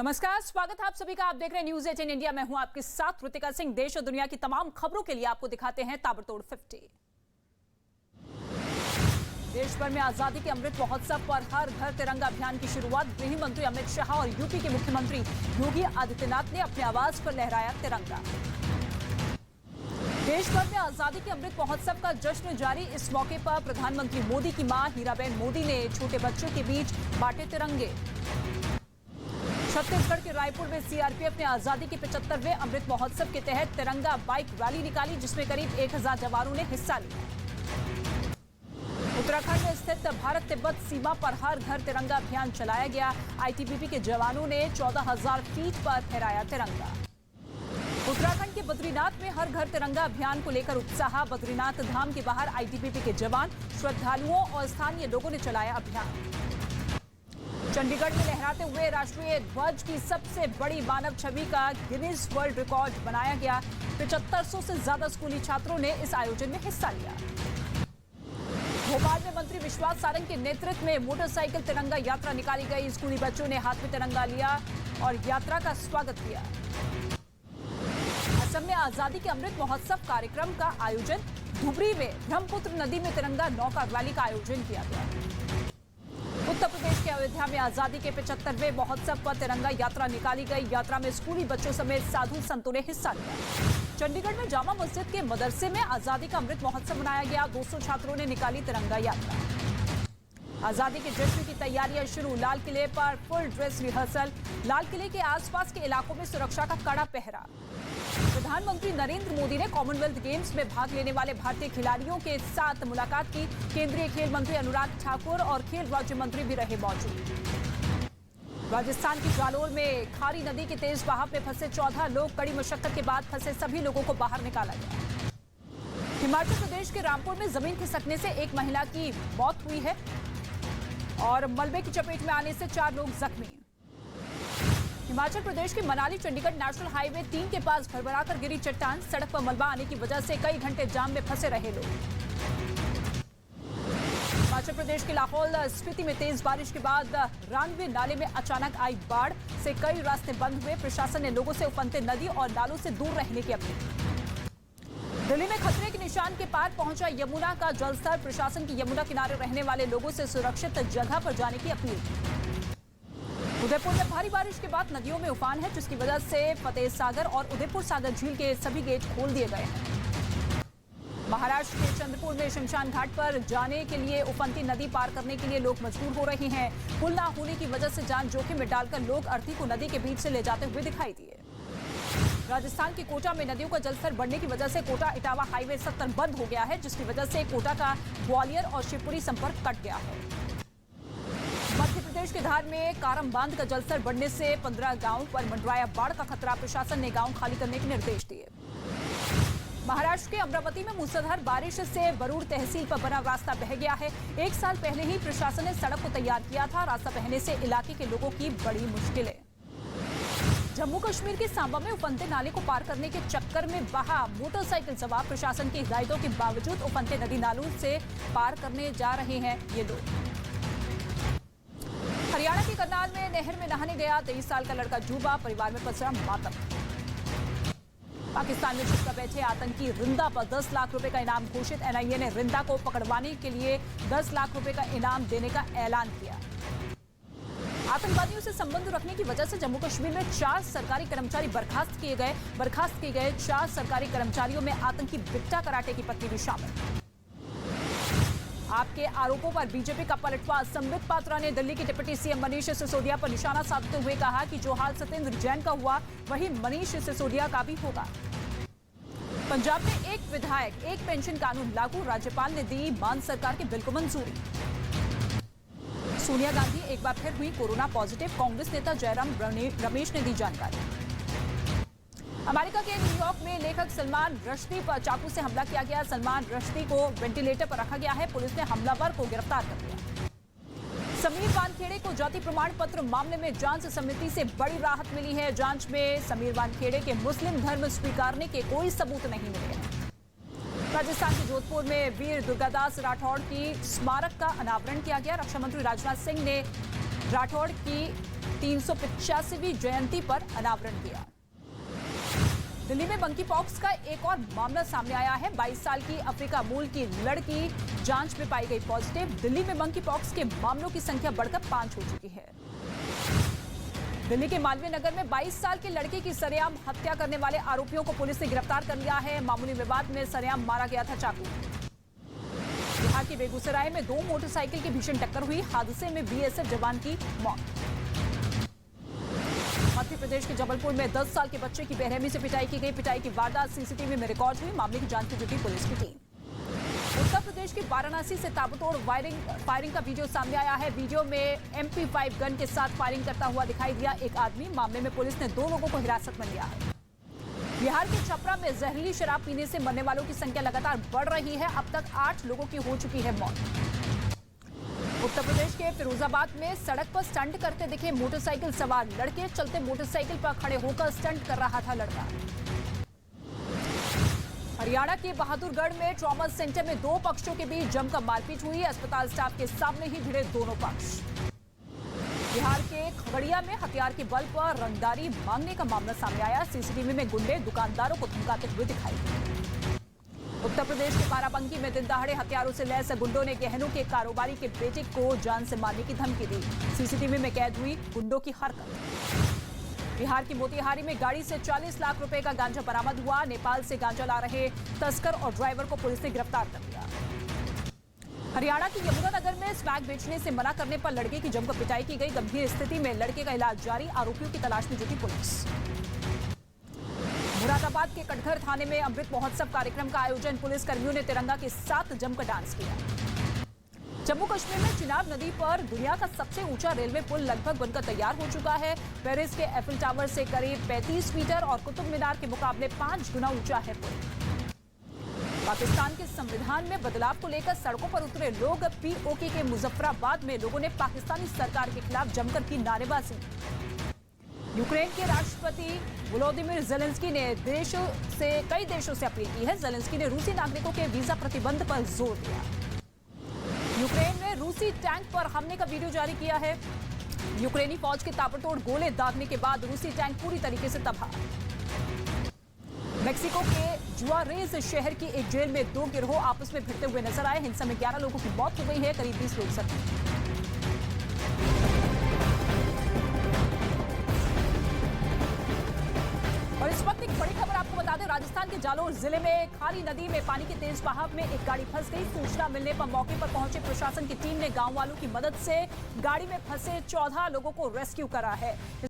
नमस्कार, स्वागत है आप सभी का। आप देख रहे हैं न्यूज 18 इंडिया। मैं हूं आपके साथ ऋतिका सिंह। देश और दुनिया की तमाम खबरों के लिए आपको दिखाते हैं ताबड़तोड़ 50। देश भर में आजादी के अमृत महोत्सव पर हर घर तिरंगा अभियान की शुरुआत। गृह मंत्री अमित शाह और यूपी के मुख्यमंत्री योगी आदित्यनाथ ने अपने आवास पर लहराया तिरंगा। देश भर में आजादी के अमृत महोत्सव का जश्न जारी। इस मौके पर प्रधानमंत्री मोदी की मां हीराबेन मोदी ने छोटे बच्चों के बीच बांटे तिरंगे। छत्तीसगढ़ के रायपुर में सीआरपीएफ ने आजादी के 75वें अमृत महोत्सव के तहत तिरंगा बाइक रैली निकाली, जिसमें करीब 1000 जवानों ने हिस्सा लिया। उत्तराखंड में स्थित भारत तिब्बत सीमा पर हर घर तिरंगा अभियान चलाया गया। आईटीबीपी के जवानों ने 14,000 फीट पर फहराया तिरंगा। उत्तराखंड के बद्रीनाथ में हर घर तिरंगा अभियान को लेकर उत्साह। बद्रीनाथ धाम के बाहर आईटीबीपी के जवान, श्रद्धालुओं और स्थानीय लोगों ने चलाया अभियान। चंडीगढ़ में लहराते हुए राष्ट्रीय ध्वज की सबसे बड़ी मानव छवि का गिनीज वर्ल्ड रिकॉर्ड बनाया गया। 7500 से ज्यादा स्कूली छात्रों ने इस आयोजन में हिस्सा लिया। भोपाल में मंत्री विश्वास सारंग के नेतृत्व में मोटरसाइकिल तिरंगा यात्रा निकाली गई। स्कूली बच्चों ने हाथ में तिरंगा लिया और यात्रा का स्वागत किया। असम में आजादी के अमृत महोत्सव कार्यक्रम का आयोजन। धुबरी में ब्रह्मपुत्र नदी में तिरंगा नौका रैली का आयोजन किया गया। उत्तर प्रदेश के अयोध्या में आजादी के 75वें महोत्सव पर तिरंगा यात्रा निकाली गई। यात्रा में स्कूली बच्चों समेत साधु संतों ने हिस्सा लिया। चंडीगढ़ में जामा मस्जिद के मदरसे में आजादी का अमृत महोत्सव मनाया गया। 200 छात्रों ने निकाली तिरंगा यात्रा। आजादी के जश्न की तैयारियां शुरू। लाल किले पर फुल ड्रेस रिहर्सल। लाल किले के आसपास के इलाकों में सुरक्षा का कड़ा पहरा। प्रधानमंत्री नरेंद्र मोदी ने कॉमनवेल्थ गेम्स में भाग लेने वाले भारतीय खिलाड़ियों के साथ मुलाकात की। केंद्रीय खेल मंत्री अनुराग ठाकुर और खेल राज्य मंत्री भी रहे मौजूद। राजस्थान की जालोर में खारी नदी के तेज बहाव में फंसे 14 लोग। कड़ी मशक्कत के बाद फंसे सभी लोगों को बाहर निकाला गया। हिमाचल प्रदेश के रामपुर में जमीन खिसकने से एक महिला की मौत हुई है और मलबे की चपेट में आने से 4 लोग जख्मी। हिमाचल प्रदेश के मनाली चंडीगढ़ नेशनल हाईवे 3 के पास भरभराकर गिरी चट्टान। सड़क पर मलबा आने की वजह से कई घंटे जाम में फंसे रहे लोग। हिमाचल प्रदेश के लाहौल स्पीति में तेज बारिश के बाद रानवे नाले में अचानक आई बाढ़ से कई रास्ते बंद हुए। प्रशासन ने लोगों से उफनते नदी और नालों से दूर रहने की अपील की। दिल्ली में खतरे के निशान के पार पहुंचा यमुना का जलस्तर। प्रशासन की यमुना किनारे रहने वाले लोगों से सुरक्षित जगह पर जाने की अपील। उदयपुर में भारी बारिश के बाद नदियों में उफान है, जिसकी वजह से फतेह सागर और उदयपुर सागर झील के सभी गेट खोल दिए गए हैं। महाराष्ट्र के चंद्रपुर में शमशान घाट पर जाने के लिए उफनती नदी पार करने के लिए लोग मजबूर हो रहे हैं। पुल न होने की वजह से जान जोखिम में डालकर लोग अर्थी को नदी के बीच से ले जाते हुए दिखाई दिए। राजस्थान के कोटा में नदियों का जलस्तर बढ़ने की वजह से कोटा इटावा हाईवे 70 बंद हो गया है, जिसकी वजह से कोटा का ग्वालियर और शिवपुरी संपर्क कट गया है। मध्य प्रदेश के धार में कारम बांध का जलस्तर बढ़ने से 15 गांवों पर मंडराया बाढ़ का खतरा। प्रशासन ने गांव खाली करने के निर्देश दिए। महाराष्ट्र के अमरावती में मूसलाधार बारिश से बरूर तहसील पर बना रास्ता बह गया है। 1 साल पहले ही प्रशासन ने सड़क को तैयार किया था। रास्ता बहने से इलाके के लोगों की बड़ी मुश्किलें। जम्मू कश्मीर के सांबा में उफनते नाले को पार करने के चक्कर में बहा मोटरसाइकिल सवार। प्रशासन की हिदायतों के बावजूद उफनते नदी नालों से पार करने जा रहे हैं ये लोग। हरियाणा के करनाल में नहर में नहाने गया 23 साल का लड़का डूबा। परिवार में पसरा मातम। पाकिस्तान में छिपकर बैठे आतंकी रिंदा पर 10 लाख रुपए का इनाम घोषित। एनआईए ने रिंदा को पकड़वाने के लिए 10 लाख रुपए का इनाम देने का ऐलान किया। आतंकवादियों से संबंध रखने की वजह से जम्मू कश्मीर में 4 सरकारी कर्मचारी बर्खास्त किए गए। 4 सरकारी कर्मचारियों में आतंकी बिट्टा कराटे की पत्नी भी शामिल। आपके आरोपों पर बीजेपी का पलटवार। संबित पात्रा ने दिल्ली के डिप्टी सीएम मनीष सिसोदिया पर निशाना साधते हुए कहा कि जो हाल सत्येंद्र जैन का हुआ वही मनीष सिसोदिया का भी होगा। पंजाब में एक विधायक एक पेंशन कानून लागू। राज्यपाल ने दी मान सरकार के बिल को मंजूरी। सोनिया गांधी एक बार फिर हुई कोरोना पॉजिटिव। कांग्रेस नेता जयराम रमेश ने दी जानकारी। अमेरिका के न्यूयॉर्क में लेखक सलमान रश्दी पर चाकू से हमला किया गया। सलमान रश्दी को वेंटिलेटर पर रखा गया है। पुलिस ने हमलावर को गिरफ्तार कर लिया। समीर वानखेड़े को जाति प्रमाण पत्र मामले में जांच समिति से बड़ी राहत मिली है। जांच में समीर वानखेड़े के मुस्लिम धर्म स्वीकारने के कोई सबूत नहीं मिले हैं। राजस्थान के जोधपुर में वीर दुर्गादास राठौड़ की स्मारक का अनावरण किया गया। रक्षा मंत्री राजनाथ सिंह ने राठौड़ की 385वीं जयंती पर अनावरण किया। दिल्ली में मंकी पॉक्स का एक और मामला सामने आया है। 22 साल की अफ्रीका मूल की लड़की जांच में पाई गई पॉजिटिव। दिल्ली में मंकी पॉक्स के मामलों की संख्या बढ़कर 5 हो चुकी है। दिल्ली के मालवीय नगर में 22 साल के लड़के की सरेआम हत्या करने वाले आरोपियों को पुलिस ने गिरफ्तार कर लिया है। मामूली विवाद में सरेआम मारा गया था चाकू। बिहार के बेगूसराय में 2 मोटरसाइकिल की भीषण टक्कर हुई। हादसे में बीएसएफ जवान की मौत। मध्य प्रदेश के जबलपुर में 10 साल के बच्चे की बेरहमी से पिटाई की गई। पिटाई की वारदात सीसीटीवी में रिकॉर्ड हुई। मामले की जांच में जुटी पुलिस की टीम। उत्तर प्रदेश के वाराणसी से ताबड़तोड़ फायरिंग का वीडियो सामने आया है। वीडियो में MP5 गन के साथ फायरिंग करता हुआ दिखाई दिया एक आदमी। मामले में पुलिस ने 2 लोगों को हिरासत में लिया है। बिहार के छपरा में जहरीली शराब पीने से मरने वालों की संख्या लगातार बढ़ रही है। अब तक 8 लोगों की हो चुकी है मौत। उत्तर प्रदेश के फिरोजाबाद में सड़क पर स्टंट करते दिखे मोटरसाइकिल सवार लड़के। चलते मोटरसाइकिल पर खड़े होकर स्टंट कर रहा था लड़का। हरियाणा के बहादुरगढ़ में ट्रॉमा सेंटर में 2 पक्षों के बीच जमकर मारपीट हुई। अस्पताल स्टाफ के सामने ही भिड़े दोनों पक्ष। बिहार के खगड़िया में हथियार के बल पर रंगदारी मांगने का मामला सामने आया। सीसीटीवी में गुंडे दुकानदारों को धमकाते हुए दिखाई दिए। उत्तर प्रदेश के बाराबंकी में दिन दहाड़े हथियारों से लैस गुंडों ने गहनों के कारोबारी के बेटे को जान से मारने की धमकी दी। सीसीटीवी में कैद हुई गुंडों की हरकत। बिहार की मोतिहारी में गाड़ी से 40 लाख रुपए का गांजा बरामद हुआ। नेपाल से गांजा ला रहे तस्कर और ड्राइवर को पुलिस ने गिरफ्तार कर लिया। हरियाणा के यमुनानगर में स्मैक बेचने से मना करने पर लड़के की जमकर पिटाई की गई। गंभीर स्थिति में लड़के का इलाज जारी। आरोपियों की तलाश में जुटी पुलिस। मुरादाबाद के कटघर थाने में अमृत महोत्सव कार्यक्रम का आयोजन। पुलिस कर्मियों ने तिरंगा के साथ जमकर डांस किया। जम्मू कश्मीर में चिनाब नदी पर दुनिया का सबसे ऊंचा रेलवे पुल लगभग बनकर तैयार हो चुका है। पेरिस के एफिल टावर से करीब 35 मीटर और कुतुब मीनार के मुकाबले 5 गुना ऊंचा है पुल। पाकिस्तान के संविधान में बदलाव को लेकर सड़कों पर उतरे लोग। POK के मुजफ्फराबाद में लोगों ने पाकिस्तानी सरकार के खिलाफ जमकर की नारेबाजी। यूक्रेन के राष्ट्रपति वोलोदिमीर जेलेंस्की ने कई देशों से अपील की है। जेलेंस्की ने रूसी नागरिकों के वीजा प्रतिबंध पर जोर दिया। यूक्रेन ने रूसी टैंक पर हमले का वीडियो जारी किया है। यूक्रेनी फौज के ताबड़तोड़ गोले दागने के बाद रूसी टैंक पूरी तरीके से तबाह। मेक्सिको के जुआरेज शहर की एक जेल में 2 गिरोह आपस में भिड़ते हुए नजर आए। हिंसा में 11 लोगों की मौत हो गई है। करीब 20 लोग जख्मी। और इस वक्त एक बड़ी खबर आपको बता दें, राजस्थान के जालोर जिले में खारी नदी में पानी के तेज बहाव में एक गाड़ी फंस गई। सूचना मिलने पर मौके पर पहुंचे प्रशासन की टीम ने गांव वालों की मदद से गाड़ी में फंसे 14 लोगों को रेस्क्यू करा है।